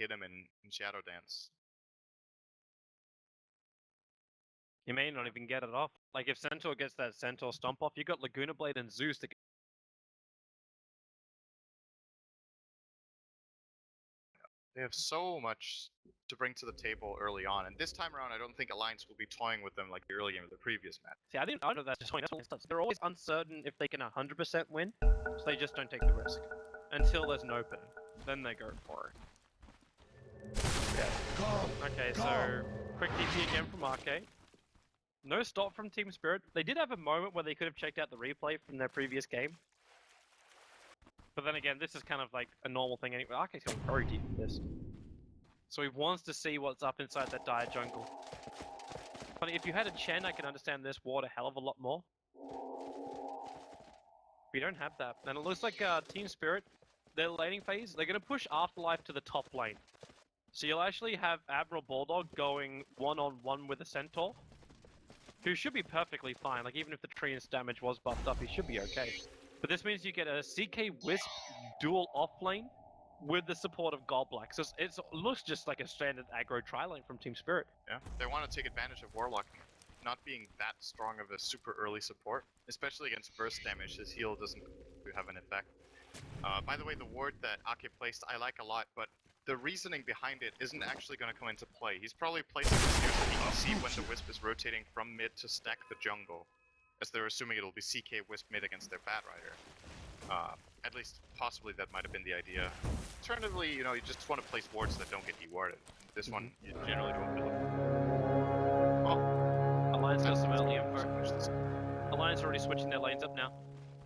hit him in Shadow Dance. You may not even get it off. Like if Centaur gets that Centaur stomp off, you got Laguna Blade and Zeus to. They have so much to bring to the table early on, and this time around, I don't think Alliance will be toying with them like the early game of the previous match. See, I know that's just they're always uncertain if they can 100% win, so they just don't take the risk until there's an opening. Then they go for it. Yeah. Okay, so quick DP again from Arcade. No stop from Team Spirit. They did have a moment where they could have checked out the replay from their previous game. But then again, this is kind of like a normal thing anyway. Arcade's going very deep in this. So he wants to see what's up inside that dire jungle. But if you had a Chen, I can understand this ward a hell of a lot more. We don't have that. And it looks like Team Spirit, their laning phase, they're going to push Afterlife to the top lane. So you'll actually have Admiral Bulldog going one-on-one with a Centaur, who should be perfectly fine. Like, even if the tree's damage was buffed up, he should be okay. But this means you get a CK Wisp dual offlane with the support of Goblak. So it looks just like a standard aggro tri-lane from Team Spirit. Yeah, they want to take advantage of Warlock not being that strong of a super early support, especially against burst damage. His heal doesn't have an effect. By the way, the ward that Ake placed I like a lot, but the reasoning behind it isn't actually going to come into play. He's probably placing this here so he can see when the Wisp is rotating from mid to stack the jungle, as they're assuming it'll be CK Wisp mid against their Bat Rider. At least, possibly that might have been the idea. Alternatively, you know, you just want to place wards that don't get de-warded. This one, you generally don't feel it. Well, Alliance has some early info. Alliance already switching their lanes up now.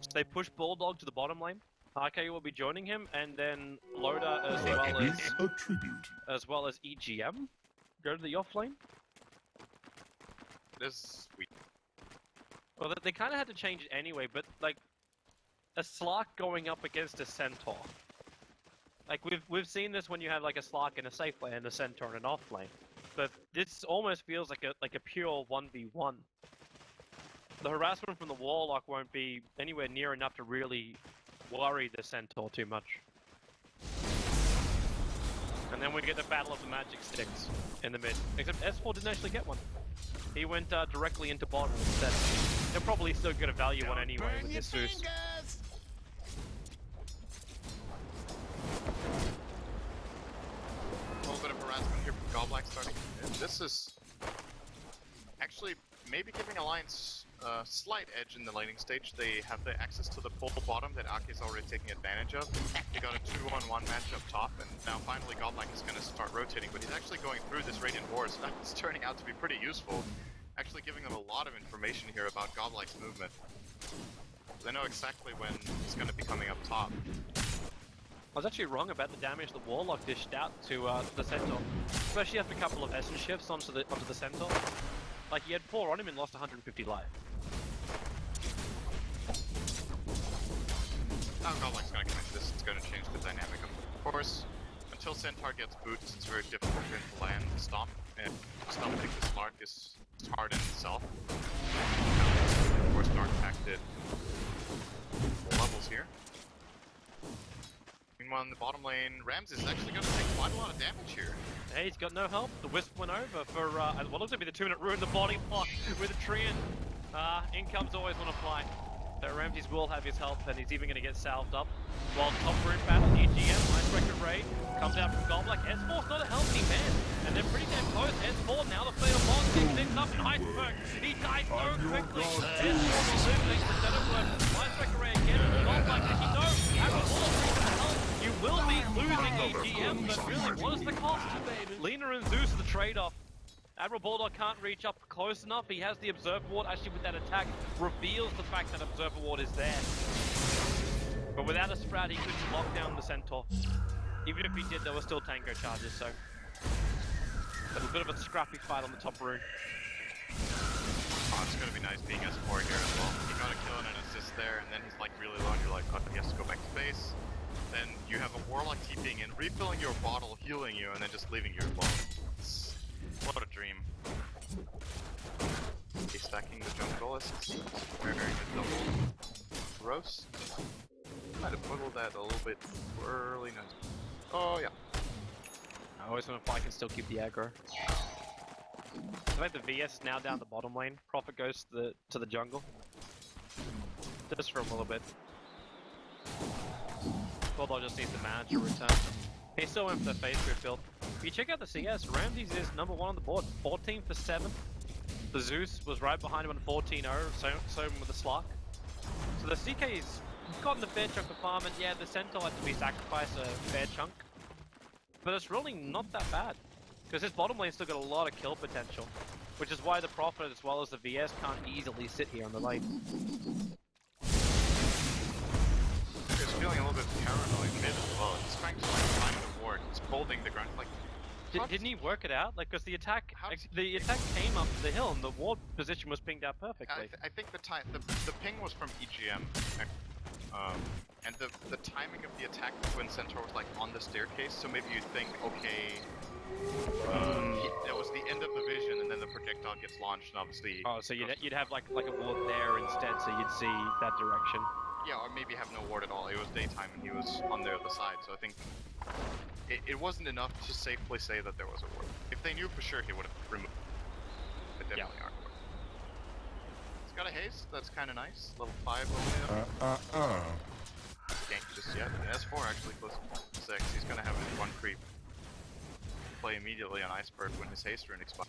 So they push Bulldog to the bottom lane. RK will be joining him, and then Loda as well as EGM go to the off lane. This is sweet. Well, they kind of had to change it anyway, but like a Slark going up against a Centaur. Like we've seen this when you have like a Slark in a safe lane and a Centaur in an off lane, but this almost feels like a pure 1v1. The harassment from the Warlock won't be anywhere near enough to really worry the Centaur too much. And then we get the Battle of the Magic Sticks in the mid. Except S4 didn't actually get one. He went directly into bottom instead. He'll probably still get a value one anyway with this Zeus. A little bit of harassment here from Goblak starting. And this is actually maybe giving Alliance a slight edge in the laning stage. They have the access to the full bottom that Ake is already taking advantage of. They got a 2-on-1 match up top, and now finally Goblak is going to start rotating, but he's actually going through this Radiant Ward, so that's turning out to be pretty useful. Actually giving them a lot of information here about Goblak's movement. They know exactly when he's going to be coming up top. I was actually wrong about the damage the Warlock dished out to the Centaur, especially after a couple of Essence shifts onto the Centaur. Like, he had 4 on him and lost 150 life. Now Goblak's going to come into this, it's going to change the dynamic of course. Until Centaur gets boots, it's very difficult for him to land Stomp, and stomping the Slark is hard in itself. Of course, Dark Pact did levels here. Meanwhile, in the bottom lane, Rams is actually going to take quite a lot of damage here. Hey, he's got no help. The Wisp went over for what looks to be the 2-minute ruin. The body block with a Treant. Incomes always want to fly. So Ramses will have his help, and he's even going to get salved up. While top rune battle, EGM, Icebreaker Raid, comes out from Goblak. S4's not a healthy man, and they're pretty damn close. S4 now the Fatal Boss kicks in up in Iceberg. He dies so quickly. S4 illuminates the setup work. Icebreaker Raid again. Goblak, as you know, after all of the help, you will be losing EGM, but really, what is the cost? Lina and Zeus are the trade-off. Admiral Bulldog can't reach up close enough. He has the Observer Ward. Actually, with that attack, reveals the fact that Observer Ward is there. But without a Sprout, he couldn't lock down the Centaur. Even if he did, there were still Tango charges, so... a bit of a scrappy fight on the top rune. Oh, it's going to be nice being S4 here as well. You got a kill and an assist there, and then he's like really low, and you're like, oh, he has to go back to base. Then you have a Warlock TPing in, refilling your bottle, healing you, and then just leaving you alone. What a dream. He's stacking the jungle assists. Very, very good double roast. Might have muddled that a little bit too early. No. Oh yeah. always want to fight can still keep the aggro. I think the VS is now down the bottom lane. Prophet goes to the jungle. Just for a little bit. Bulldog just needs the mana to return. He still went for the phase grid build. If you check out the CS, Ramses is number 1 on the board, 14 for 7. The Zeus was right behind him on 14-0, so with the Slark. So the CK's gotten the fair chunk of farm, and yeah, the Centaur had to be sacrificed a fair chunk. But it's really not that bad, because his bottom lane's still got a lot of kill potential, which is why the Prophet as well as the VS can't easily sit here on the lane. He's feeling a little bit paranoid mid as well. He's trying to like find the ward. He's holding the ground like. Didn't he work it out? Like, because the attack came up the hill and the ward position was pinged out perfectly. I think the ping was from EGM, and the timing of the attack when Centaur was like on the staircase. So maybe you'd think, okay, that was the end of the vision, and then the projectile gets launched, and obviously. Oh, so you'd have like a ward there instead, so you'd see that direction. Yeah, or maybe have no ward at all. It was daytime and he was on the other side, so I think it wasn't enough to safely say that there was a ward. If they knew for sure, he would have removed it. But definitely aren't. He's got a haste, that's kind of nice. Level 5 only. Can't just yet. And S4 actually close to 6. He's gonna have his 1 creep play immediately on Iceberg when his haste rune expires.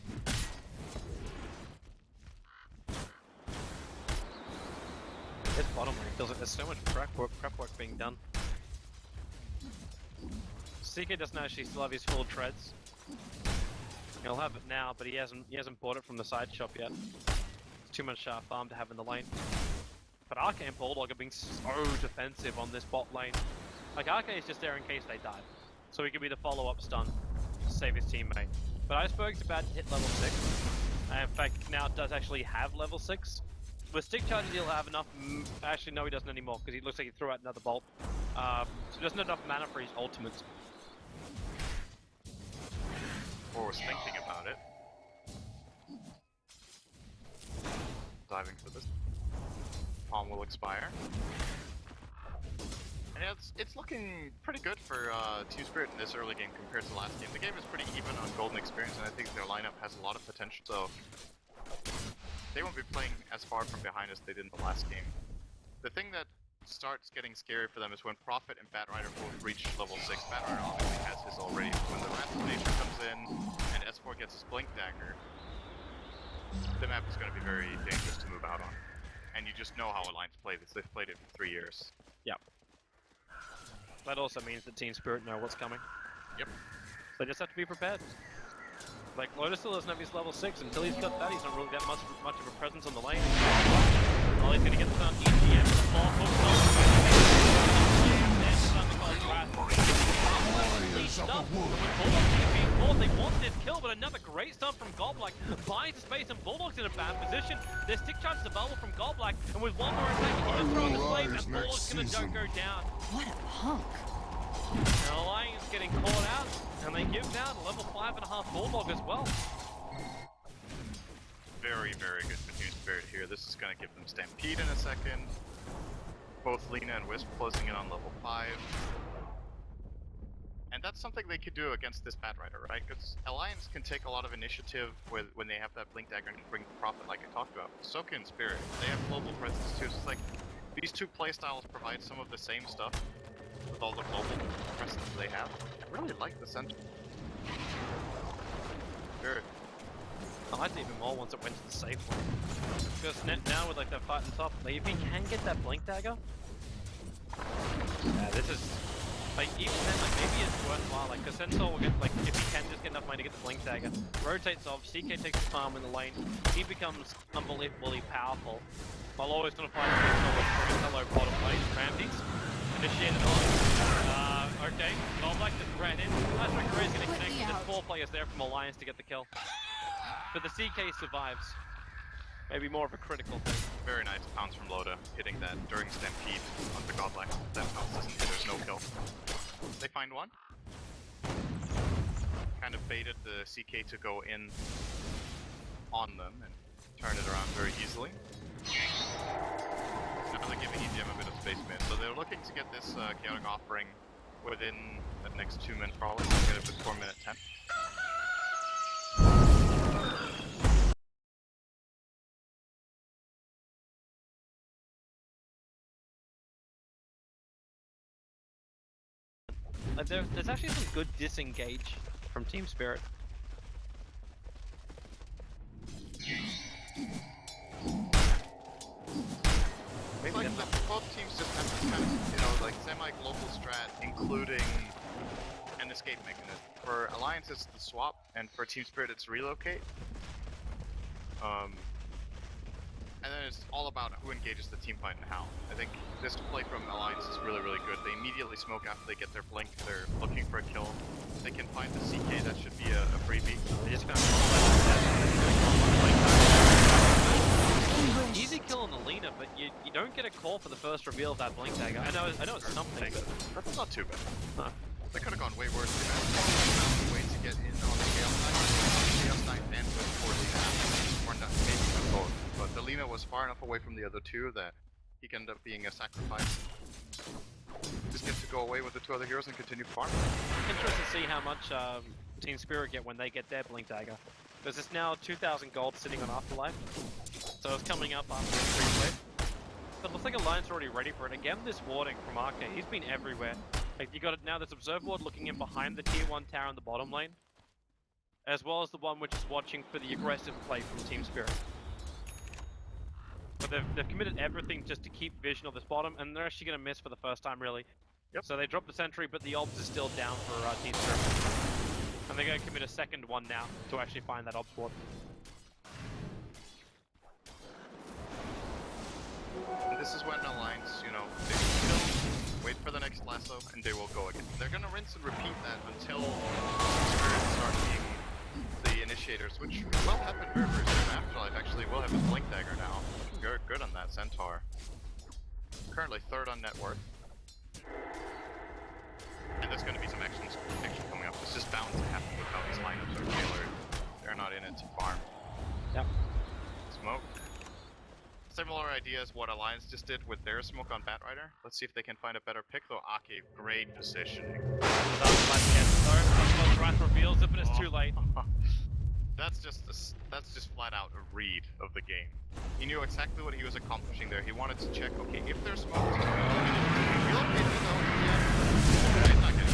This bottom lane feels like there's so much prep work being done. CK doesn't actually still have his full treads. He'll have it now, but he hasn't bought it from the side shop yet. It's too much farm to have in the lane. But Arcane and Bulldog are being so defensive on this bot lane. Like Arcane is just there in case they die, so he could be the follow-up stun to save his teammate. But Iceberg's about to hit level 6. And in fact, now does actually have level 6. With stick charges, he'll have enough. Actually, no, he doesn't anymore because he looks like he threw out another bolt. So he doesn't have enough mana for his ultimates. Or was thinking about it. Diving for this. Palm will expire. And it's looking pretty good for Team Spirit in this early game compared to last game. The game is pretty even on Golden Experience, and I think their lineup has a lot of potential. So they won't be playing as far from behind as they did in the last game. The thing that starts getting scary for them is when Prophet and Batrider both reach level 6. Batrider obviously has his already. When the transformation comes in and S4 gets his Blink Dagger, the map is going to be very dangerous to move out on. And you just know how Alliance play this. They've played it for 3 years. Yeah. That also means that Team Spirit know what's coming. Yep. So they just have to be prepared. Like, Lotus still doesn't have his level 6. Until he's got that, he's not really that much of a presence on the lane. Well, he's gonna get some EGM, the ball hooks up. They want this kill, but another great stun from Goblak. Buys the space, and Bulldog's in a bad position. There's stick charges available from Goblak, and with one more attack, he can throw in the flame, and Bulldog's gonna go down. What a punk. And Alliance getting caught out, and they give down a level 5.5 Bulldog as well. Very, very good for Team Spirit here. This is going to give them Stampede in a second. Both Lina and Wisp closing in on level 5. And that's something they could do against this Batrider, right? Because Alliance can take a lot of initiative when they have that Blink Dagger and can bring the Prophet like I talked about. So can Spirit. They have global presence too, so it's like these two playstyles provide some of the same stuff with all the global presence they have. I really like the center. Spirit. I liked it even more once it went to the safe lane. Because now with like that fight on top, like if he can get that Blink Dagger, yeah, this is like even then like maybe it's worthwhile. Like because Centaur will get like if he can just get enough money to get the Blink Dagger, rotates off, CK takes his farm in the lane, he becomes unbelievably powerful. While always gonna find Centaur with hello bottom lane, Ramses initiated on. Okay, Goldblack just ran in. Last Ray is gonna connect. There's 4 players there from Alliance to get the kill. But the CK survives. Maybe more of a critical thing. Very nice pounce from Loda, hitting that during Stampede on the Godlike. That pounce doesn't hit, there's no kill. They find one. Kind of baited the CK to go in on them and turn it around very easily. Now they're giving EGM a bit of space mid, so they're looking to get this Chaotic Offering within the next 2 minutes probably. Get it before minute 10. Like there's actually some good disengage from Team Spirit. They like both teams just have this kind of, like semi-global strat, including an escape mechanism. For Alliance, it's the swap, and for Team Spirit, it's relocate. And then it's all about who engages the team fight and how. I think this play from Alliance is really, really good. They immediately smoke after they get their blink. They're looking for a kill. If they can find the CK, that should be a freebie. They just easy kill on the Lena, but you don't get a call for the first reveal of that blink dagger. I know it's something, but that's not too bad. Huh. They could have gone way worse. They found a way to get in on the Gale side. The Gale side and with for Lena, or not, maybe even both. But the Lena was far enough away from the other two that he can end up being a sacrifice. Just get to go away with the two other heroes and continue farming. Interesting to see how much Team Spirit get when they get their blink dagger. Because it's now 2,000 gold sitting on Afterlife, so it's coming up after the free wave. But it looks like Alliance are already ready for it. Again, this warding from Arca, he's been everywhere. Like you got it now. There's Observer Ward looking in behind the tier 1 tower in the bottom lane, as well as the one which is watching for the aggressive play from Team Spirit. But they've committed everything just to keep vision of this bottom, and they're actually going to miss for the first time, really. Yep. So they dropped the sentry, but the obs is still down for Team Spirit. And they're going to commit a second one now to actually find that obs ward. This is when Alliance, they will wait for the next lasso, and they will go again. They're going to rinse and repeat that until Spirits start being the initiators, which will happen very, very soon. Afterlife actually will have his blink dagger now. Good on that Centaur. Currently third on net worth. And there's going to be some action coming up. It's just bound to happen with how these lineups are tailored. They're not in it to farm. Yep. Smoke. Similar idea as what Alliance just did with their smoke on Batrider. Let's see if they can find a better pick though. Ake, great positioning. Wrath reveals it, but it's too late. That's just flat out a read of the game. He knew exactly what he was accomplishing there. He wanted to check, okay, if there's smoke, relocate me though. Yeah. He's not getting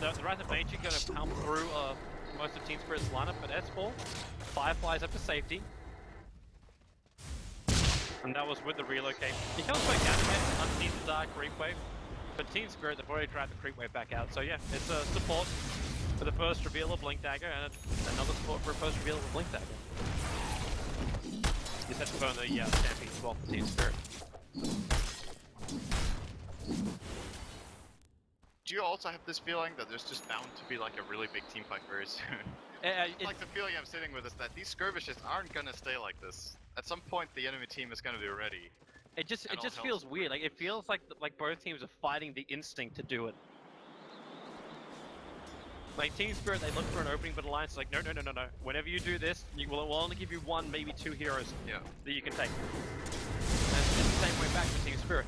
The Wrath of Major going to pump through most of Team Spirit's lineup, but S4, Fireflies up to safety. And that was with the relocate. He comes back down again underneath the dark creep wave. But Team Spirit, they've already dragged the creep wave back out. So yeah, it's a support for the first reveal of Blink Dagger, and another support for a first reveal of Blink Dagger. Just had to burn the Stampede as well for Team Spirit. Do you also have this feeling that there's just bound to be like a really big team fight very soon? Like the feeling I'm sitting with is that these skirmishes aren't gonna stay like this. At some point the enemy team is gonna be ready. It just feels weird. Like it feels like both teams are fighting the instinct to do it. Like Team Spirit, they look for an opening, but Alliance is like, no. Whenever you do this, we'll only give you one, maybe two heroes that you can take. And it's the same way back for Team Spirit.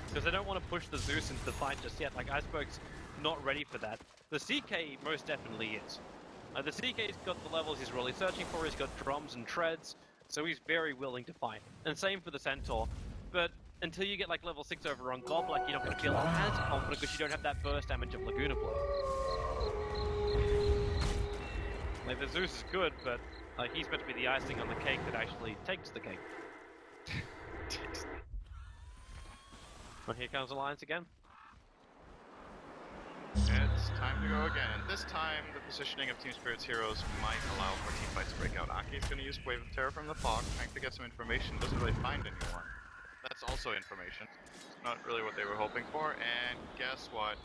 Because they don't want to push the Zeus into the fight just yet. Like Iceberg's not ready for that. The CK most definitely is. The CK's got the levels he's really searching for. He's got drums and treads, so he's very willing to fight. And same for the Centaur. But until you get like level 6 over on Gob, like you're not going to feel as confident because you don't have that burst damage of Laguna Blade. Like the Zeus is good, but he's meant to be the icing on the cake that actually takes the cake. Well, here comes Alliance again. It's time to go again, and this time the positioning of Team Spirit's heroes might allow for team fights to break out. Aki's going to use Wave of Terror from the fog, trying to get some information, doesn't really find anyone. That's also information. It's not really what they were hoping for, and guess what?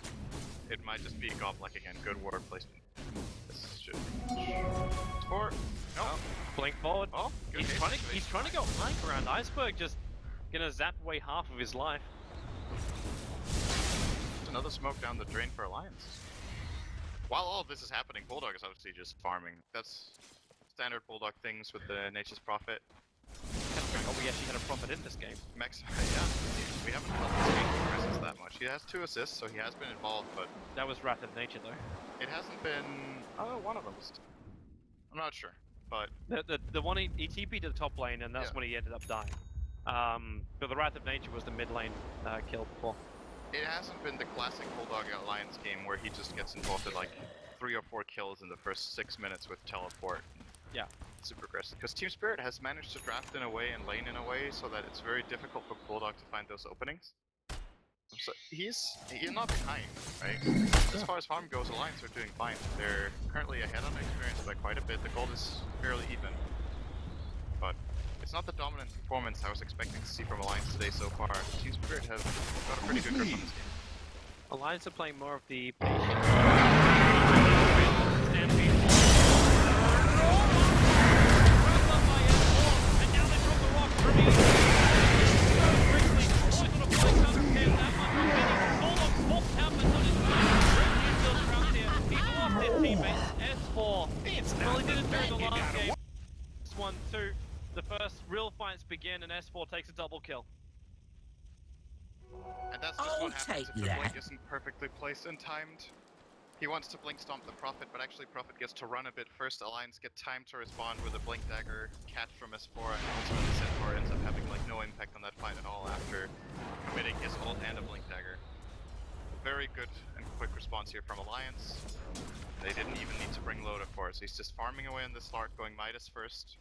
It might just be Goblek again. Good word placement. This should or no. Blink forward. Oh, good he's trying to go flank around. Iceberg just gonna zap away half of his life. Another smoke down the drain for Alliance. While all of this is happening, Bulldog is obviously just farming. That's standard Bulldog things with the Nature's Prophet. oh, we actually had a Prophet in this game. Max, yeah, we haven't felt this game presence that much. He has 2 assists, so he has been involved, but That was Wrath of Nature though. it hasn't been. One of them was. I'm not sure, but The one he TP'd to the top lane, and that's Yeah. when he ended up dying. But the Wrath of Nature was the mid lane kill before. it hasn't been the classic Bulldog Alliance game where he just gets involved in like 3 or 4 kills in the first 6 minutes with teleport. Yeah. Super aggressive. Because Team Spirit has managed to draft in a way and lane in a way so that it's very difficult for Bulldog to find those openings. So he's not behind, right? As far as farm goes, Alliance are doing fine. They're currently ahead on experience by quite a bit. The gold is fairly even. But it's not the dominant performance I was expecting to see from Alliance today so far. Team Spirit have got a pretty good grip on this game. Alliance are playing more of the patient. Stampede. And now they drop the rock from me. Quickly, always on a play counter came that much already. Bulldog popped out, but not his way. Ramsey is still trapped here. He's lost his teammates. S4. Well, he did it during the last game. This one, too. The first real fights begin, and S4 takes a double kill. And that's just what happens if your blink isn't perfectly placed and timed. He wants to blink stomp the Prophet, but actually Prophet gets to run a bit first. Alliance get time to respond with a blink dagger catch from S4, and ultimately Centaur ends up having like no impact on that fight at all after committing his ult and a blink dagger. Very good and quick response here from Alliance. They didn't even need to bring Loda for it, so he's just farming away on the Slark, going Midas first.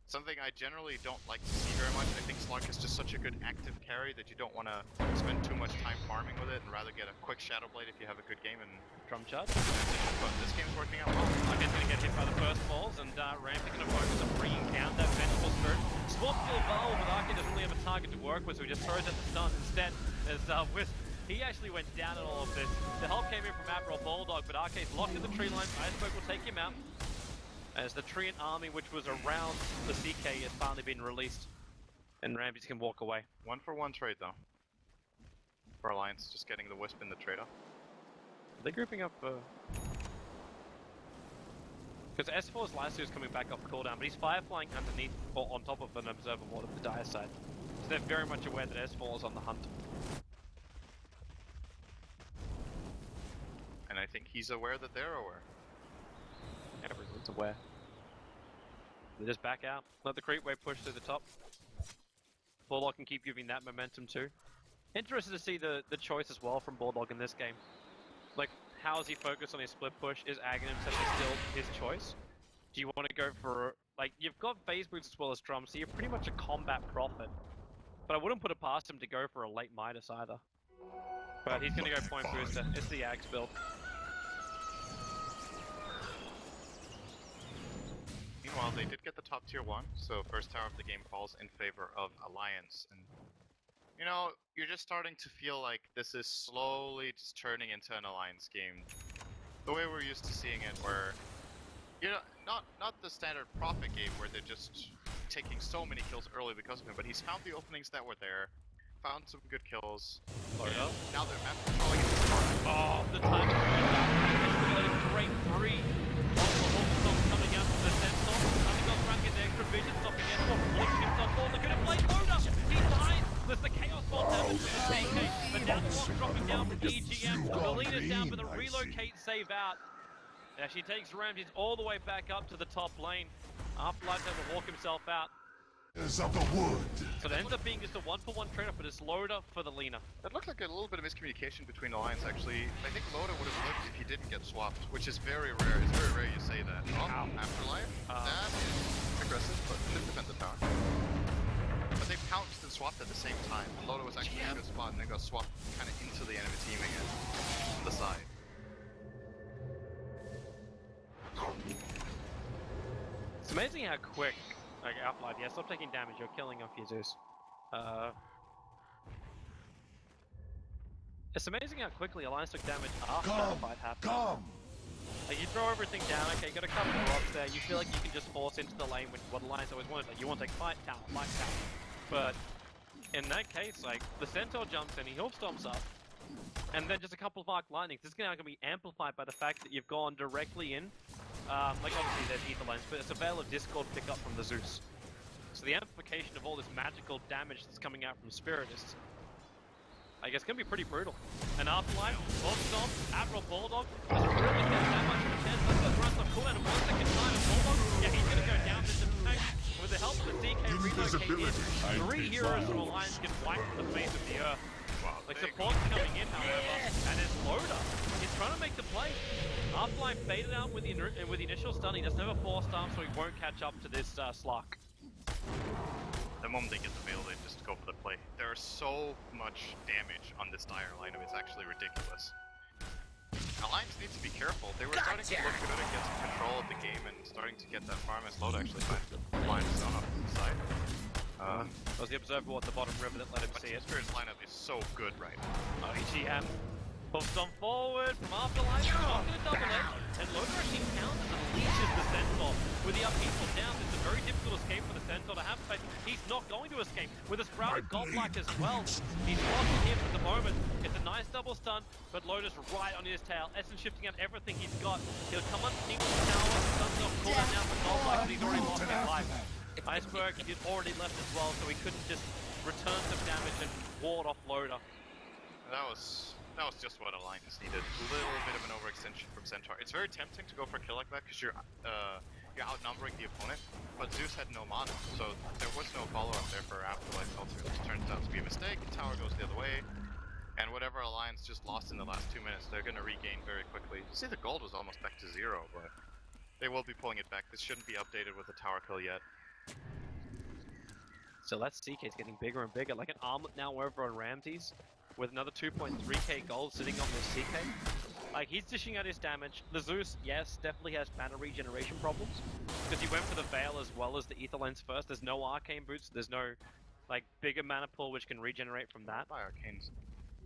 Something I generally don't like to see very much. I think Slark is just such a good active carry that you don't want to spend too much time farming with it and rather get a quick Shadow Blade if you have a good game and Drum charge. but this game's working out well. Arcade's gonna get hit by the first balls, and Ramsey gonna focus on bringing down that Venerable Spirit. Swap kill Val, but Arcade doesn't really have a target to work with, so he just throws at the stun instead. As Wisp, he actually went down in all of this. The help came in from Admiral Bulldog, but Arcade's locked in the tree line. Iceberg will take him out. As the Treant army, which was around the CK, has finally been released, and Ramses can walk away. 1-for-1 trade though. For Alliance, just getting the Wisp in the trade-off. They're grouping up because S4's Lasso is coming back off cooldown, but he's fireflying underneath or on top of an observer ward of the dire side. So they're very much aware that S4 is on the hunt. And I think he's aware that they're aware. Everyone's aware. They just back out, let the creep wave push through the top. Bulldog can keep giving that momentum too. Interested to see the choice as well from Bulldog in this game. Like, how is he focused on his split push? Is Aghanim still his choice? Do you want to go for, like, you've got phase boots as well as drums, so you're pretty much a combat prophet. But I wouldn't put it past him to go for a late Midas either. But he's going to go point booster. It's the Axe build. Meanwhile, they did get the top tier 1, so first tower of the game falls in favor of Alliance. And you know, you're just starting to feel like this is slowly just turning into an Alliance game. The way we're used to seeing it, where, you know, not the standard Prophet game where they're just taking so many kills early because of him, but he's found the openings that were there, found some good kills. Loda. Now they're map controlling it. Oh, the time to let him break free. Coming out from the Sentinel. Undergone trying to get the extra vision, stopping S4 from launching himself forward. They're gonna play Loda! He dies! There's the Chaos Ball damage to the CK, but now the rock dropping down from EGM. The leader's down, but the relocate save out. Now she takes Ramses all the way back up to the top lane. Afterlife will walk himself out. Of the wood. So it ends up being just a 1-for-1 trade-off, but it's Loda for the Lina. That looked like a little bit of miscommunication between Alliance actually. I think Loda would have lived if he didn't get swapped, which is very rare. It's very rare you say that. Oh, Afterlife? That is aggressive, but should defend the tower. But they pounced and swapped at the same time. Loda was actually in a good spot and then got swapped kind of into the enemy team again. On the side. It's amazing how quick, like Outlight, yeah, stop taking damage, you're killing off your Zeus. It's amazing how quickly Alliance took damage after the fight happened. Like, you throw everything down, okay, you got a couple of rocks there, you feel like you can just force into the lane with what Alliance always wanted, like, you want to take fight tower. But in that case, like, the Centaur jumps in, he heal stomps up, and then just a couple of Arc Lightnings. This is now going to be amplified by the fact that you've gone directly in. Like, obviously there's Ether Lanes, but it's a Veil of Discord pickup from the Zeus. So the amplification of all this magical damage that's coming out from Spirit is, I guess, gonna be pretty brutal. And Afterlife, Bombstomp, Admiral Bulldog doesn't really get that much of a chance. Let's go runs off cooldown in 1 second time. And Bulldog, yeah, he's gonna go down this tank. With the help of the DK relocate in, 3 heroes from Alliance get wiped from the face of the earth. Wow, Like support's coming in, however, and it's Loader. He's trying to make the play. Afterlife baited out with the initial stun. He doesn't have a 4-star, so he won't catch up to this Slark. The moment they get the veil, they just go for the play. There's so much damage on this dire lineup, it's actually ridiculous. Alliance needs to be careful. They were starting to look good at getting control of the game and starting to get that farm as low to actually find the line zone off to the side. Was the Observer at the bottom river that let him see it? Spirit's lineup is so good right now. EGM puts on forward from Afterlife, not going to double it, and Loader actually counters and leashes the Centaur. With the upheaval down, it's a very difficult escape for the Centaur to have, but he's not going to escape. With a Sprouted Godlike as well, he's locked in here for the moment. It's a nice double stun, but Loader's right on his tail. Essen shifting out everything he's got. He'll come underneath the tower, stun's off cooldown now for Godlike, but he's already lost his life. Iceberg had already left as well, so he couldn't just return some damage and ward off Loader. That was just what Alliance needed. A little bit of an overextension from Centaur. It's very tempting to go for a kill like that because you're outnumbering the opponent, but Zeus had no mana, so there was no follow-up there for Afterlife ultimate, which turns out to be a mistake. The tower goes the other way, and whatever Alliance just lost in the last 2 minutes, they're going to regain very quickly. You see the gold was almost back to 0, but they will be pulling it back. This shouldn't be updated with a tower kill yet. So that CK's getting bigger and bigger, like an armlet now over on Ramses, with another 2.3k gold sitting on this CK. Like, he's dishing out his damage. The Zeus, yes, definitely has mana regeneration problems, because he went for the Veil as well as the Ether Lens first. There's no Arcane Boots, there's no, like, bigger mana pool which can regenerate from that. By Arcanes.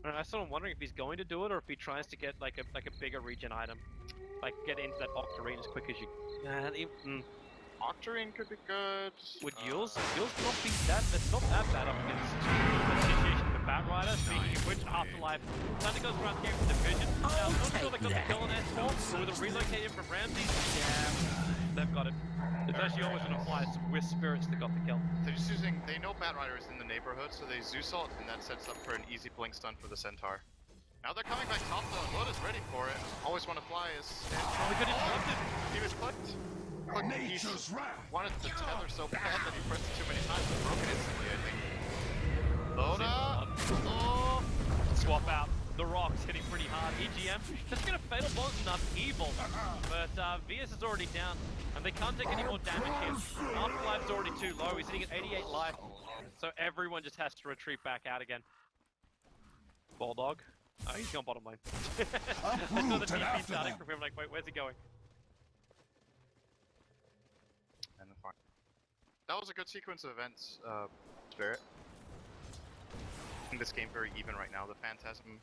And I sort of wondering if he's going to do it, or if he tries to get, like a bigger regen item. Like, get into that Octarine as quick as you... Octarine could be good. Would Yules not be that? It's not that bad up against the situation for Batrider. Speaking of which, Afterlife kind of goes around the game for Division. Now, I'm not sure they got the kill on S4, but with a relocated from Ramses, yeah, they've got it. It's actually always going to fly with Spirits that got the kill. They're just using, they know Batrider is in the neighborhood, so they Zeus ult, and that sets up for an easy blink stun for the Centaur. Now they're coming back top though, and Loda's ready for it. Always want to fly is... Oh, we got interrupted! He was clicked. He Nature's wrath. wanted the tether so bad that he pressed it too many times and broke it instantly, I think. Loda! Oh! Swap out. The Rock's hitting pretty hard. EGM just gonna fatal bonds enough evil. But VS is already down, and they can't take any more damage here. Afterlife's already too low. He's sitting at 88 life. So everyone just has to retreat back out again. Bulldog. Oh, he's gone bottom lane. I saw the TP starting from him, like, wait, where's he going? And the farm. That was a good sequence of events, Spirit. In this game, very even right now. The Phantasm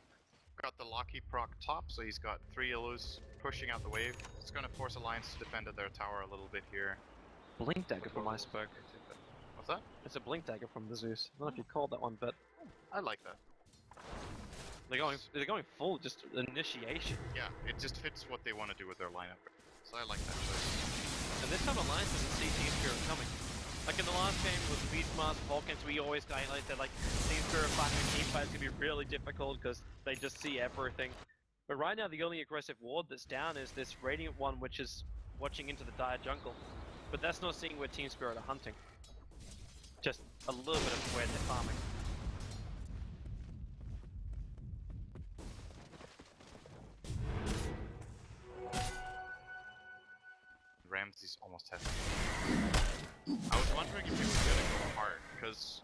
got the Locky proc top, so he's got 3 Illus pushing out the wave. It's going to force Alliance to defend at their tower a little bit here. Blink dagger from Iceberg. What's that? It's a blink dagger from the Zeus. I don't know if you called that one, but I like that. they're going full just initiation. Yeah, it just fits what they want to do with their lineup. So I like that choice. And this time Alliance doesn't see Team Spirit coming. Like in the last game with Beastmaster Vulcans, we always highlight that like Team Spirit fighting team fights can be really difficult because they just see everything. But right now the only aggressive ward that's down is this Radiant one, which is watching into the dire jungle. But that's not seeing where Team Spirit are hunting. Just a little bit of where they're farming. Ramses almost has. I was wondering if he was gonna go hard, because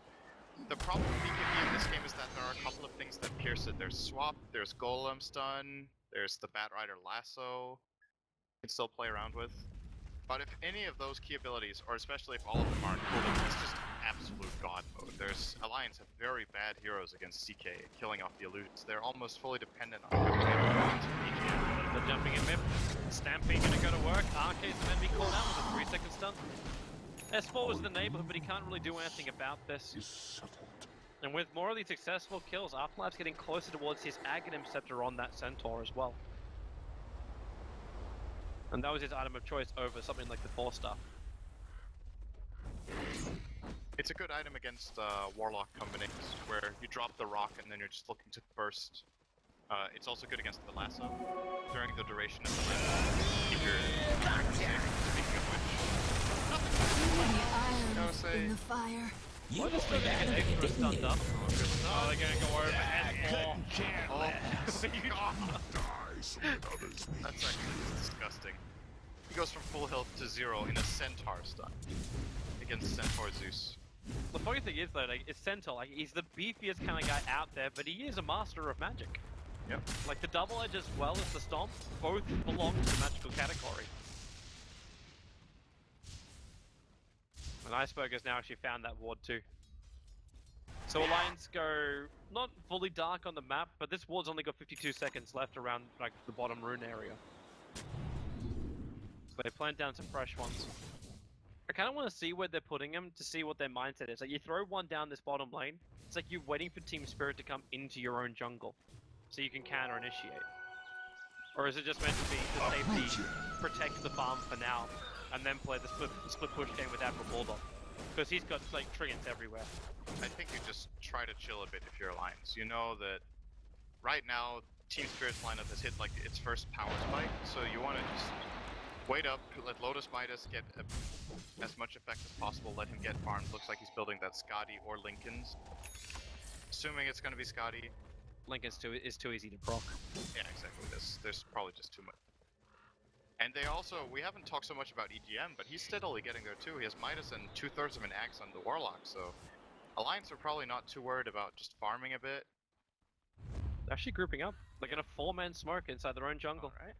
the problem with BKB in this game is that there are a couple of things that pierce it. There's Swap, there's Golem Stun, there's the Batrider Lasso you can still play around with. But if any of those key abilities, or especially if all of them aren't cool, it's just absolute god mode. There's Alliance have very bad heroes against CK, killing off the illusions. They're almost fully dependent on EGM. They're jumping in mid. Stampede gonna go to work. Arcade's meant to be called out with a 3-second stun. S4 was in the neighborhood, but he can't really do anything about this. And with more of these successful kills, Afterlife's getting closer towards his Aghanim Scepter on that Centaur as well. And that was his item of choice over something like the 4-star. It's a good item against Warlock combinations, where you drop the rock and then you're just looking to burst. It's also good against the lasso, during the duration of the lasso. Keep your safe. Speaking of which, The I iron say, in the fire. Why is still gonna get extra stunned up? Oh, they're gonna go over and oh, Die so that others may that's actually disgusting. He goes from full health to 0 in a Centaur stun against Centaur Zeus. The funny thing is though, like, it's Centaur, like, he's the beefiest kind of guy out there, but he is a master of magic. Yep. Like, the double edge as well as the stomp, both belong to the magical category. And Iceberg has now actually found that ward too. So Alliance go not fully dark on the map, but this ward's only got 52 seconds left around like the bottom rune area. So they plant down some fresh ones. I kind of want to see where they're putting them to see what their mindset is. Like, you throw one down this bottom lane, it's like you're waiting for Team Spirit to come into your own jungle, so you can counter initiate. Or is it just meant to be the safety, protect the farm for now, and then play the split push game with Admiral Bulldog? Because he's got like triggers everywhere. I think you just try to chill a bit if you're Alliance. You know that right now, Team Spirit's lineup has hit like its first power spike, so you want to just wait up, let Lotus Midas get as much effect as possible, let him get farmed. Looks like he's building that Scotty or Lincoln's. Assuming it's going to be Scotty. Lincoln's is too easy to proc. Yeah, exactly. There's probably just too much. And they also, we haven't talked so much about EGM, but he's steadily getting there too. He has Midas and 2/3 of an axe on the Warlock, so Alliance are probably not too worried about just farming a bit. They're actually grouping up. They're gonna 4-man smoke inside their own jungle. Alright.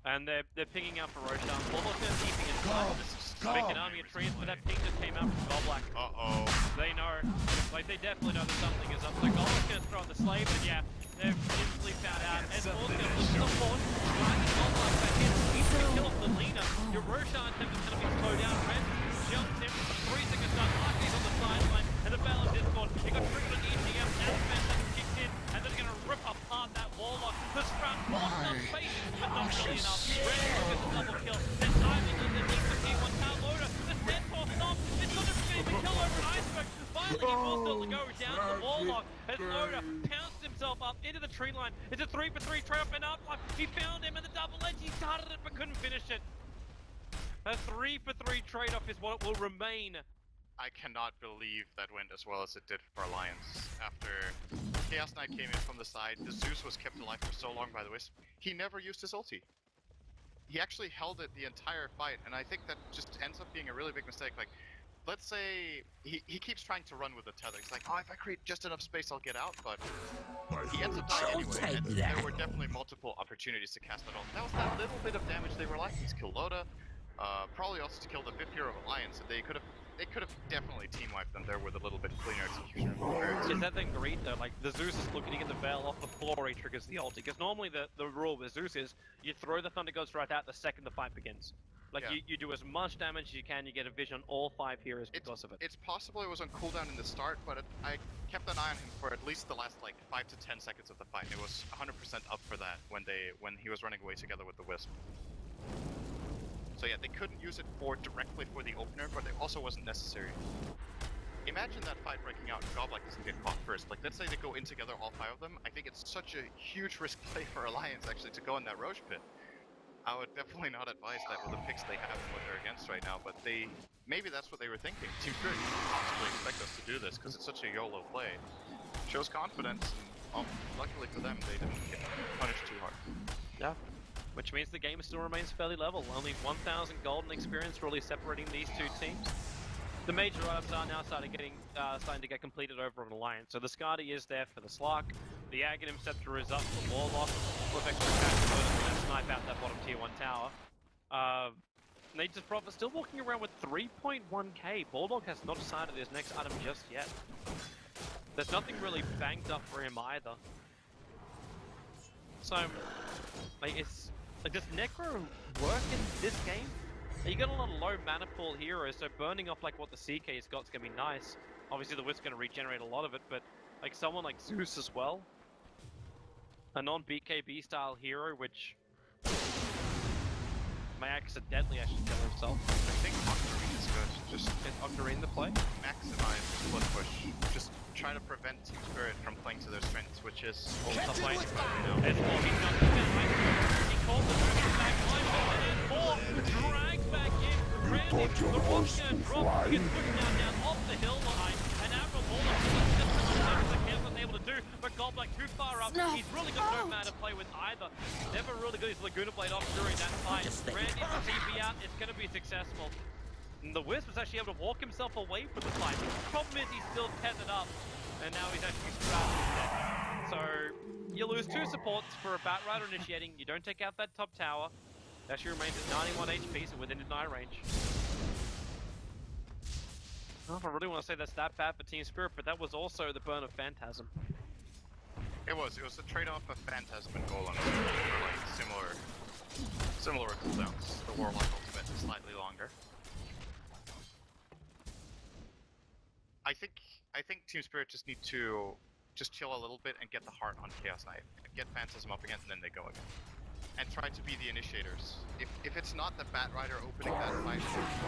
And they're pinging out for Roshan. Bulldog's gonna keeping inside. Make an army of trees, but that ping just came out from Goblak. Uh-oh. They know. Like, they definitely know that something is up. So Goblak's gonna throw in the slave, and yeah, they've instantly found out. And Bull's gonna look support, driving Goblak back in. He's gonna kill off the leader. Your Roshan attempt is gonna be slowed down. Ren jumps him. 3-second stun. Arcades on the sideline. And the Battle of Discord. He got triggered on EGM. As Phantom kicked in. And they're gonna rip apart that Warlock. The Strat forced enough space, but not really enough. Ren gets a double kill. They're diving underneath the T1 Tower Loader. The Centaur stomp. It's not even getting the kill over an Iceberg. Finally, he will still go down to the Warlock. As Loader pounced himself up into the tree line. It's a 3-for-3 trade-off and up. He found him in the double edge. He started it but couldn't finish it. A 3-for-3 trade-off is what it will remain. I cannot believe that went as well as it did for Alliance. After Chaos Knight came in from the side, the Zeus was kept alive for so long by the Wisp. He never used his ulti. He actually held it the entire fight, and I think that just ends up being a really big mistake. Like, let's say he keeps trying to run with the tether. He's like, oh, if I create just enough space, I'll get out, but he ends up dying anyway. And there were definitely multiple opportunities to cast that ult. That was that little bit of damage they were liking to kill Dota. Probably also to kill the 5th hero of Alliance, and they could have definitely team wiped them there with a little bit cleaner execution. Is that thing great though? Like, the Zeus is looking to get the veil off before he triggers the ulti, because normally the rule with Zeus is you throw the Thunder Gods right out the second the fight begins. Like, Yeah. you do as much damage as you can, you get a vision on all 5 heroes because of it. It's possible it was on cooldown in the start, but I kept an eye on him for at least the last like 5 to 10 seconds of the fight. It was 100% up for that when he was running away together with the Wisp. So yeah, they couldn't use it directly for the opener, but it also wasn't necessary. Imagine that fight breaking out and Goblak doesn't get caught first. Like, let's say they go in together, all 5 of them. I think it's such a huge risk play for Alliance actually to go in that Roche pit. I would definitely not advise that with the picks they have and what they're against right now, but maybe that's what they were thinking. Team Spirit couldn't possibly expect us to do this because it's such a YOLO play. Shows confidence, and luckily for them, they didn't get punished too hard. Yeah. Which means the game still remains fairly level. Only 1,000 golden experience really separating these two teams. The major items are now starting to get completed over on Alliance. So the Skadi is there for the Slark. The Aghanim Scepter is up for Warlock. With extra cash, going to snipe out that bottom tier 1 tower. Nature's Prophet still walking around with 3.1k. Bulldog has not decided his next item just yet. There's nothing really banked up for him either. So, like, does Necro work in this game? You got a lot of low mana pool heroes, so burning off like what the CK's got's gonna be nice. Obviously the Wisp's gonna regenerate a lot of it, but like someone like Zeus as well, a non-BKB style hero, which may accidentally actually kill himself. I think Octarine is good. Just Is Octarine the play? maximize the split push. Just try to prevent Team Spirit from playing to their strengths, which is Top lane. right now. It's well, he's not the He called the move back line, and four drags back in. Randy, the rock's gonna drop. He gets pushed down off the hill line, and Admiral Ballot wasn't able to do, but Goldblack too far up. He's really got no man to play with either. Never really got his Laguna Blade off during that fight. Randy's the TP out, it's gonna be successful. And the Wisp was actually able to walk himself away from the fight. The problem is he's still tethered up, and now he's actually strapped instead. So you lose 2 supports for a Bat Rider initiating. You don't take out that top tower. It actually remains at 91 HP, so within deny range. I don't know if I really want to say that's that bad for Team Spirit, but that was also the burn of Phantasm. It was a trade-off of Phantasm and Golem for like similar cooldowns. The Warlock ultimate is slightly longer. I think Team Spirit just need to just chill a little bit and get the heart on Chaos Knight. Get Phantasm up again, and then they go again. And try to be the initiators. If it's not the Bat Rider opening that fight,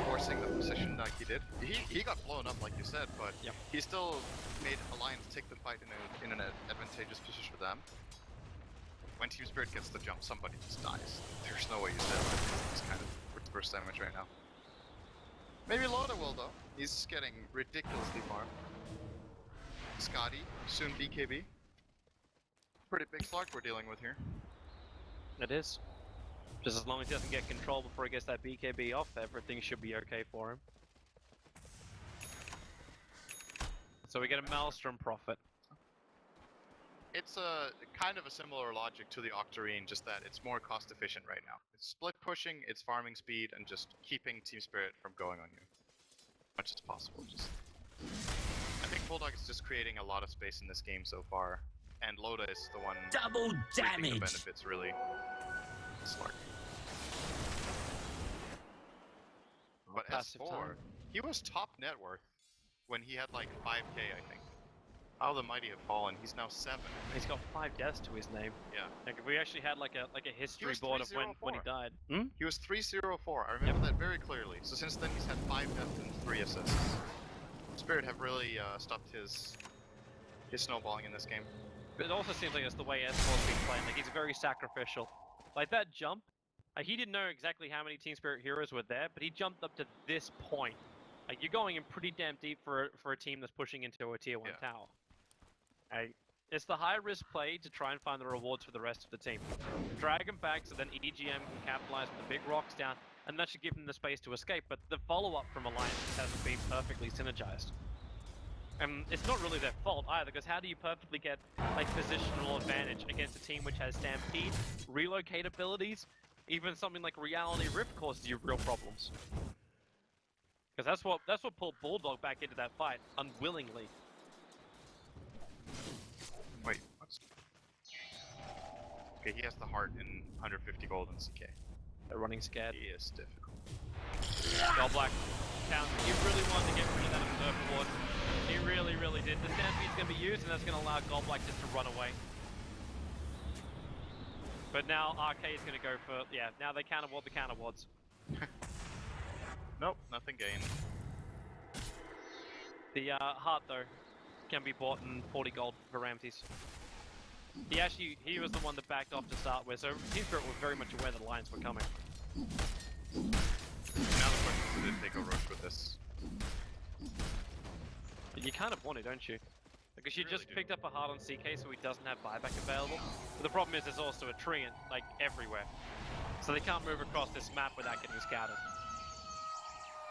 forcing the position like he did, he got blown up like you said, but he still made Alliance take the fight in an advantageous position for them. When Team Spirit gets the jump, somebody just dies. There's no way you stay alive. It's kind of burst damage right now. Maybe Loda will though. He's getting ridiculously farmed. Scotty, soon BKB. Pretty big slug we're dealing with here. It is. Just as long as he doesn't get control before he gets that BKB off, everything should be okay for him. So we get a Maelstrom Prophet. It's a kind of a similar logic to the Octarine, just that it's more cost efficient right now. It's split pushing, it's farming speed, and just keeping Team Spirit from going on you. As much as possible. I think Bulldog is just creating a lot of space in this game so far. And Loda is the one double damage. The benefits really smart. But S4, he was top net worth when he had like 5k, I think. How the mighty have fallen. He's now 7. He's got 5 deaths to his name. Yeah. Like we actually had like a history board of when he died. He was 304. I remember that very clearly. So since then he's had 5 deaths and 3 assists. Spirit have really stopped his snowballing in this game. But it also seems like it's the way S4's been playing. Like he's very sacrificial. Like that jump, he didn't know exactly how many Team Spirit heroes were there, but he jumped up to this point. Like you're going in pretty damn deep for a team that's pushing into a tier 1 tower. It's the high risk play to try and find the rewards for the rest of the team. Drag them back so then EGM can capitalize with the big rocks down, and that should give them the space to escape. But the follow up from Alliance hasn't been perfectly synergized. And it's not really their fault either, because how do you perfectly get like positional advantage against a team which has Stampede, relocate abilities, even something like Reality Rift causes you real problems. Because that's what pulled Bulldog back into that fight, unwillingly. Wait, what's... Okay, he has the heart in 150 gold in CK. They're running scared. He is difficult. Goldblack counter. He really wanted to get rid of that observer ward. He really, really did. The Stampede's going to be used, and that's going to allow Goldblack just to run away. But now Arcade's going to go for... Yeah, now they counter ward the counter wards. Nope, nothing gained. The heart, though, can be bought in 40 gold for Ramses. He was the one that backed off to start with, so Team Spirit was very much aware that Alliance were coming. Now the question is, did they go rush with this? But you kind of want to, don't you? Because you just picked up a heart on CK, so he doesn't have buyback available. But the problem is there's also a Treant, like, everywhere. So they can't move across this map without getting scouted.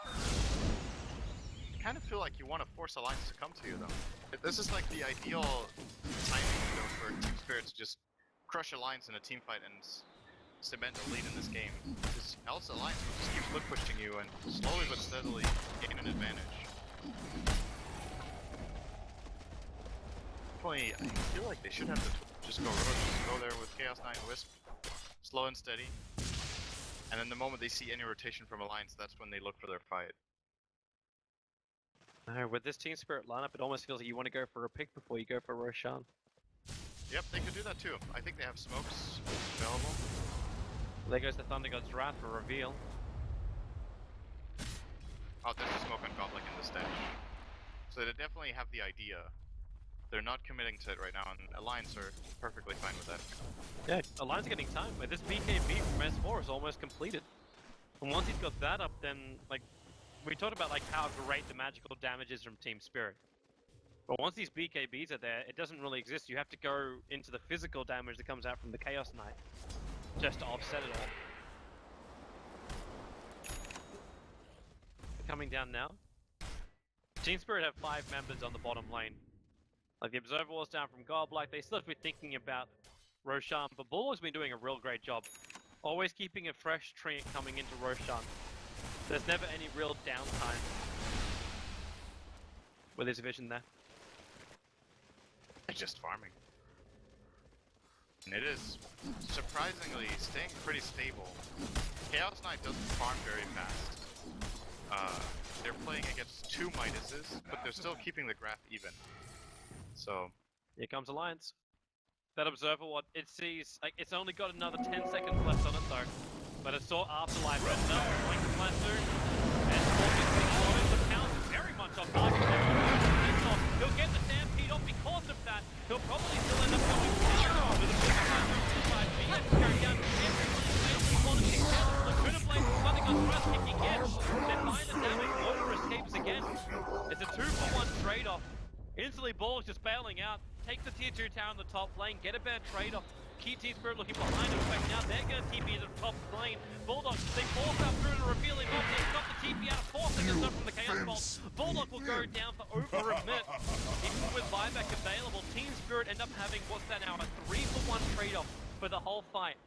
I kind of feel like you want to force Alliance to come to you, though. This is like the ideal timing window for Team Spirit to just crush Alliance in a team fight and cement a lead in this game. Because else Alliance will just keep split pushing you and slowly but steadily gain an advantage. I feel like they should have to just go there with Chaos Knight and Wisp, slow and steady, and then the moment they see any rotation from Alliance, that's when they look for their fight. No, with this Team Spirit lineup, it almost feels like you want to go for a pick before you go for Roshan. Yep, they could do that too. I think they have smokes available. There goes the Thunder God's Wrath for reveal. Oh, there's a smoke on Goblik in the stash. So they definitely have the idea. They're not committing to it right now, and Alliance are perfectly fine with that. Yeah, Alliance are getting time, but this BKB from S4 is almost completed. And once he's got that up, then, like, we talked about, like, how great the magical damage is from Team Spirit. But once these BKBs are there, it doesn't really exist. You have to go into the physical damage that comes out from the Chaos Knight, just to offset it all. Coming down now. Team Spirit have 5 members on the bottom lane. Like, the Observer Wall's down from Godlike, they still have to be thinking about Roshan, but Bulldog's been doing a real great job. Always keeping a fresh treant coming into Roshan. There's never any real downtime with his vision there. It's just farming. And it is surprisingly staying pretty stable. Chaos Knight doesn't farm very fast. They're playing against 2 Midases, but they're still keeping the graph even. So, here comes Alliance. That Observer Ward, it sees, like, it's only got another 10 seconds left on it though. But it saw Afterlife right now, like the Platoon. And Scorpion the pounds very much off target. He'll get the Stampede off because of that. He'll probably still end up going down with a big side. He has to go down to every single quality down. Laguna Blade is running on thrust kicking in. Then behind the damage, Loader escapes again. It's a 2-for-1 trade-off. Instantly, Ball's just bailing out. Take the tier 2 tower in the top lane, get a better trade-off. Keep Team Spirit looking behind him. In fact, now they're going to TP to the top lane. Bulldogs, they force out through to reveal him off. They've got the TP out of 4 seconds left from the Chaos Bolt. Bulldog will go down for over a minute. Even with buyback available, Team Spirit end up having, what's that now, a 3-for-1 trade-off for the whole fight.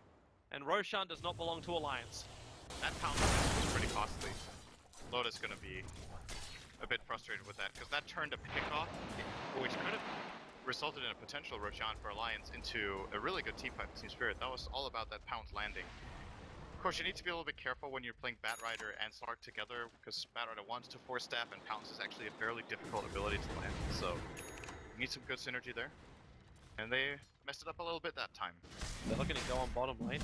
And Roshan does not belong to Alliance. that pound is pretty costly. Loda's gonna be a bit frustrated with that, because that turned a pick off, which could have resulted in a potential Roshan for Alliance into a really good team fight with Team Spirit. That was all about that pound landing. Of course, you need to be a little bit careful when you're playing Batrider and Slark together, because Batrider wants to force staff, and Pounce is actually a fairly difficult ability to land, so you need some good synergy there. And they messed it up a little bit that time. They're looking to go on bottom lane.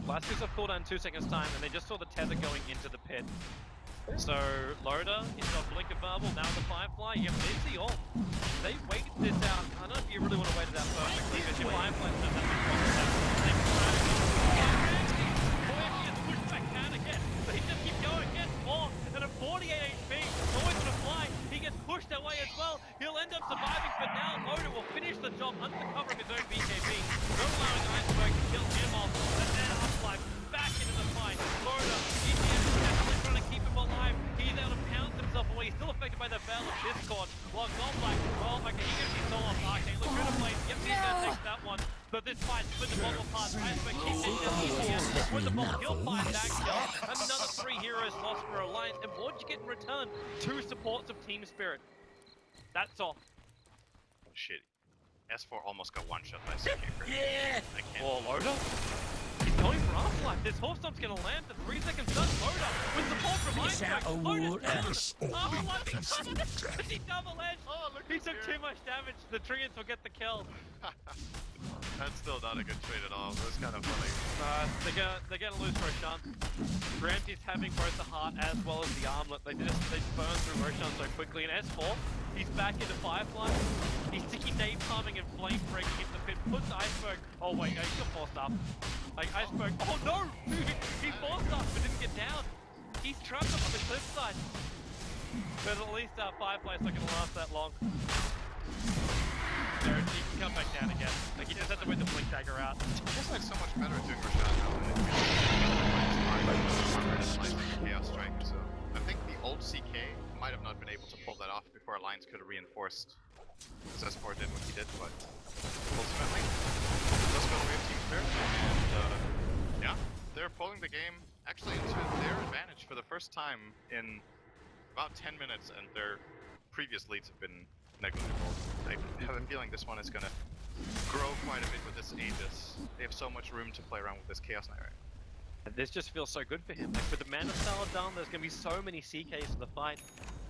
Blasters have cooldown 2 seconds time, and they just saw the tether going into the pit. So, Loda is got Blink available, now the Firefly, yeah, there's the ult. They waited this out. I don't know if you really want to wait it out perfectly, because your Firefly doesn't have to push back down again. They just keep going, gets more, and at 48 HP, always gonna fly. He gets pushed away as well. He'll end up surviving, but now Loda will finish the job under the cover of his own BKB. Not allowing Iceberg to kill him off, and then Upfly back into the fight. Loda, definitely trying to keep him alive. He's able to pounce himself away. He's still affected by the Veil of Discord. While Godlike, well, okay, he gets his soul off Arcane. Laguna Blade, yep, he's gonna take that one. But this fight split the bottle apart. Iceberg keeps it down ECM with the ball. He'll find that kill. Another 3 heroes lost for Alliance. And what'd you get in return? 2 supports of Team Spirit. That's all. Oh shit. S4 almost got one-shot by CK. Yeah! I can't. Oh, Loda? He's going for Afterlife. This horse stomp's gonna land for 3 seconds. Does Loda with support from Iceberg. Loda's down. Afterlife. He double edged. Oh, look, He took too much damage. The Treants will get the kill. That's still not a good trade at all. That's kind of funny. They're gonna lose Roshan. Ramsey's having both the heart as well as the armlet. They burn through Roshan so quickly. In S4, he's back into Firefly. He's sticky nade palming and flame breaking into the pit. Puts Iceberg. Oh wait, no, he's got forced up. Like Iceberg. Oh no! He forced up but didn't get down. He's trapped up on the cliffside. But at least Firefly's not gonna last that long. There, he can come back down again. Like he just had to wait the blink dagger out. It's like so much better at doing Roshan now than it Chaos Strike, so I think the old CK might have not been able to pull that off before Alliance could have reinforced as S4 did what he did, but ultimately, let's go away with Team Spirit, and yeah, they're pulling the game actually into their advantage for the first time in about 10 minutes, and their previous leads have been negligible. I have a feeling this one is gonna grow quite a bit with this Aegis. They have so much room to play around with this Chaos Knight right now. And this just feels so good for him. Like with the mana style down, there's gonna be so many CKs in the fight.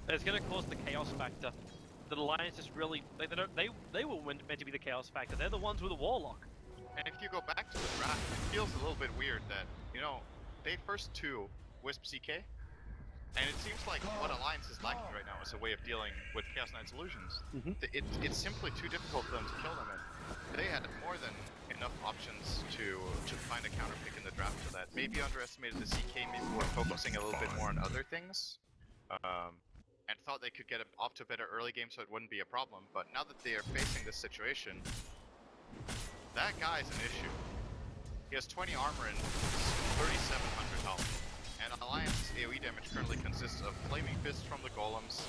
It's gonna cause the chaos factor. The Alliance is really they were meant to be the chaos factor. They're the ones with the Warlock. And if you go back to the draft, it feels a little bit weird that, you know, they first two Wisp CK, and it seems like what Alliance is lacking right now is a way of dealing with Chaos Knight's illusions. It's simply too difficult for them to kill them, and they had more than enough options to find a counter pick in the draft to that. Maybe underestimated the CK, maybe were focusing a little bit more on other things, and thought they could get off to a better early game so it wouldn't be a problem. But now that they are facing this situation, that guy's an issue. He has 20 armor and 3,700 health. And Alliance's AoE damage currently consists of Flaming Fists from the Golems,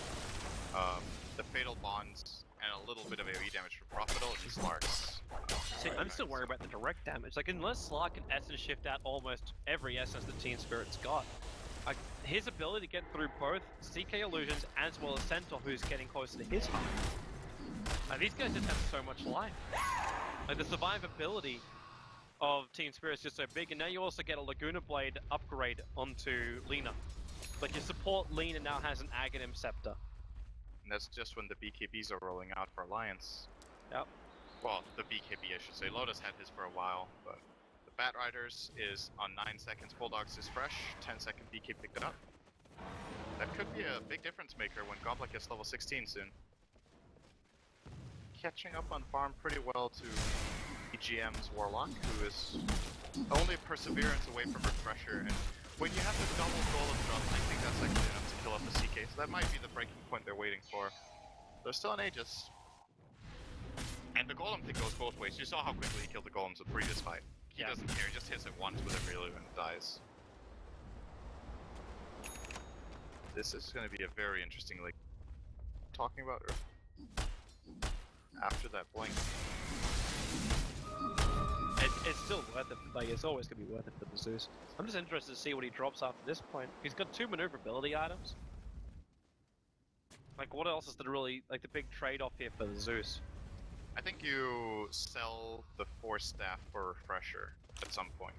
the Fatal Bonds, and a little bit of AoE damage from Profitable and Slarks. See, I'm still worried about the direct damage. Like, unless Slark can essence shift out almost every essence that Teen Spirit's got, like, his ability to get through both CK Illusions as well as Centaur, who's getting closer to his heart. Like, these guys just have so much life. Like, the survivability of Team Spirit is just so big, and now you also get a Laguna Blade upgrade onto Lina. Like, your support Lina now has an Aghanim Scepter. And that's just when the BKBs are rolling out for Alliance. Yep. Well, the BKB I should say. Lotus had his for a while, but the Bat Riders is on 9 seconds, Bulldogs is fresh, 10-second BK picked it up. That could be a big difference maker when Goblet gets level 16 soon. Catching up on farm pretty well to EGM's Warlock, who is only perseverance away from Refresher, and when you have the double golem drop, I think that's actually enough to kill off the CK, so that might be the breaking point they're waiting for. There's still an Aegis. And the golem thing goes both ways. You saw how quickly he killed the golems in the previous fight. He doesn't care, he just hits it once with every illusion and dies. This is going to be a very interesting, like, talking about after that blink. It's still worth it. Like, it's always gonna be worth it for the Zeus. I'm just interested to see what he drops after this point. He's got 2 maneuverability items. Like, what else is the really, like, the big trade-off here for the Zeus? I think you sell the Force Staff for Refresher at some point.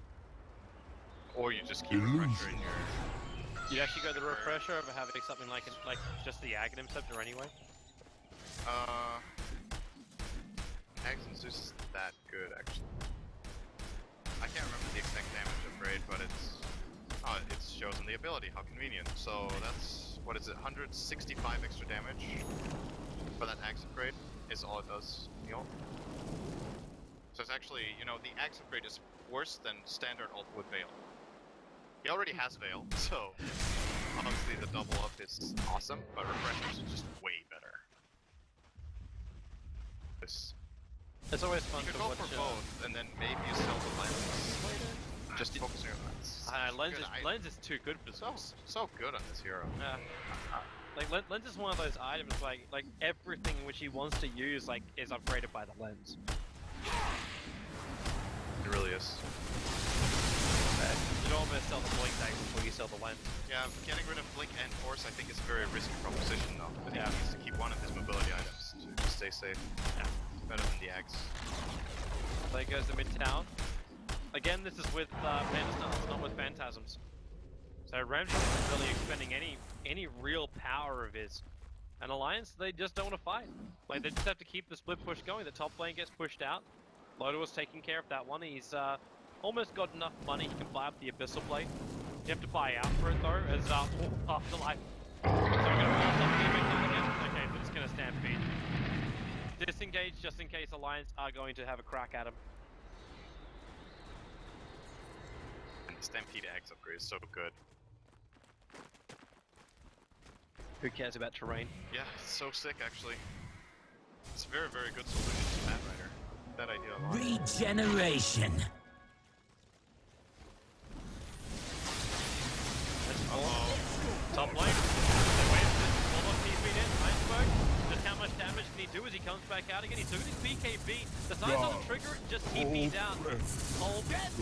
Or you just keep Refresher in your... You'd actually go the Refresher over having something like just the Aghanim Scepter anyway? Ags and Zeus is that good, actually. I can't remember the exact damage upgrade, but it shows in the ability, how convenient. So that's, what is it, 165 extra damage for that Axe upgrade is all it does, heal. So it's actually, you know, the Axe upgrade is worse than standard ult with Veil. He already has Veil, so obviously the double up is awesome, but Refreshers is just way better. It's always fun you to could go watch. for both, and then maybe you sell the lens later. Just focusing on lens. Lens is too good for this. So good on this hero. Like lens is one of those items like everything which he wants to use like is upgraded by the lens. It really is. You'd almost sell the blink tag before you sell the lens. Yeah, getting rid of blink and force I think is a very risky proposition though. I think he needs to keep one of his mobility items to stay safe. Yeah. Better than the Axe. There goes the mid-town. Again, this is with Phantasms, not with Phantasms. So Ramsey isn't really expending any real power of his. And Alliance, they just don't want to fight. Like, they just have to keep the split push going. The top lane gets pushed out. Loda was taking care of that one. He's almost got enough money he can buy up the Abyssal Blade. You have to buy out for it though, as Afterlife. So we're gonna pull something again. Okay, we're just gonna stampede. Disengage just in case Alliance are going to have a crack at him. And the Stampede Axe upgrade is so good. Who cares about terrain? Yeah, it's so sick actually. It's a very, very good solution to Bat Rider. That idea a lot. Regeneration. Top lane. Almost TP'd in. Iceberg. Just how much damage can he do as he comes back out again? He's doing his BKB. Decides on the trigger it, just TP'd down. Hold breath.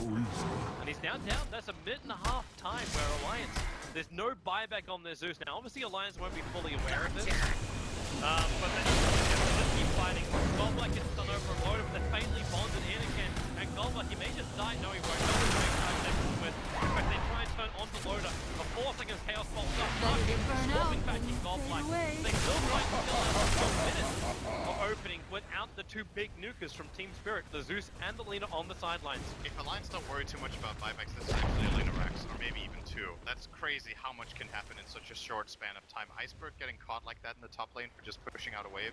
And he's now down. That's a minute and a half time where Alliance, there's no buyback on their Zeus. Now, obviously, Alliance won't be fully aware of this. But let's keep fighting. Goldblack gets done over a load, but they're faintly bonded in again. And Goldblack, he may just die. No, he won't. With. In fact, they try and turn onto loader. A 4 seconds chaos bolt up. Let it burn out Swapping back in and godlike. fade away. They will try to kill us 2 minutes of opening without the 2 big nukers from Team Spirit, the Zeus and the Lina on the sidelines. If Alliance don't worry too much about buybacks, this is actually a Lina Rex, or maybe even 2. That's crazy how much can happen in such a short span of time. Iceberg getting caught like that in the top lane for just pushing out a wave.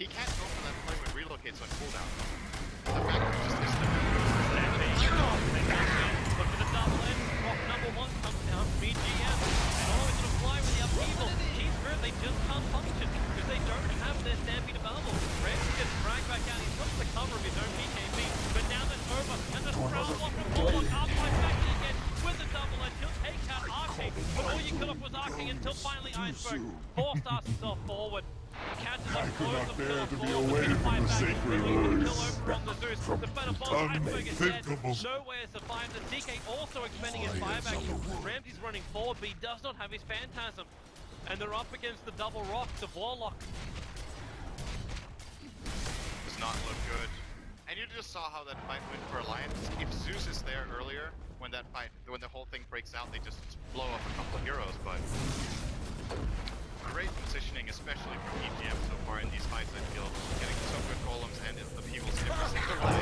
He can't go for that play when relocates on cooldown. The fact that he just missed it. Look at the double end. Rock number 1 comes down from BGM. And all is going to fly with the upheaval. Team Spirit, they just can't function because they don't have their Stampede available. Ramsey gets dragged back out. He's got the cover of his own BKB. But now that's over. And the crowd block from Warlock up by Becky again with the double edge. He'll take out Arcane. But all you could have was Arcane until finally Iceberg forced himself forward. Catches up close of bear to be Killer away from the sacred woods. From the Zeus. The Phantom Bolt, Iceberg is dead. unthinkable. No way to survive. The DK also expending his buyback. Ramsey's running forward, but he does not have his Phantasm. And they're up against the double rock, the Warlock. Does not look good. And you just saw how that fight went for Alliance. If Zeus is there earlier, when that fight, when the whole thing breaks out, they just blow up a couple of heroes, but great positioning, especially from EGM so far in these fights, I feel. Getting some good golems and upheavals every single way.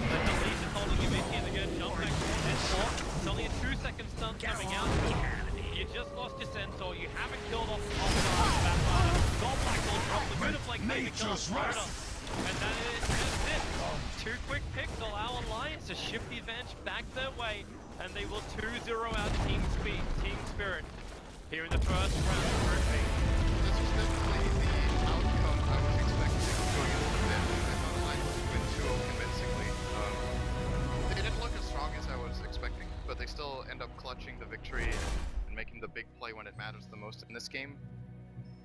The delete is holding him in here. They're going to jump back to this floor. It's only a 2-second stun coming out. You just lost your Centaur. You haven't killed off the backline. God Black will drop the bit of like maybe kill a Spider. And that is just it. 2 quick picks allow Alliance to shift the advantage back their way. And they will 2-0 out Team Spirit. Here in the first round of Group B. This was definitely the outcome I was expecting going into the bit. I thought Alliance would win 2-0 convincingly. They didn't look as strong as I was expecting, but they still end up clutching the victory and making the big play when it matters the most in this game.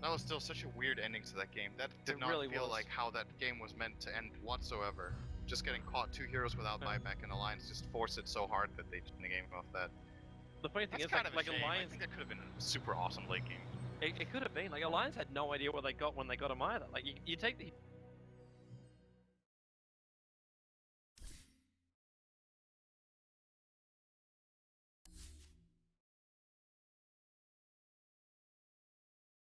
That was still such a weird ending to that game. That did not really feel was. like how that game was meant to end whatsoever. Just getting caught 2 heroes without buyback, and Alliance just forced it so hard that they took the game off that. The funny thing That's is, kind of like a shame. Alliance, I think that could have been a super awesome late game. it could have been. Like Alliance had no idea what they got when they got him either. Like you take the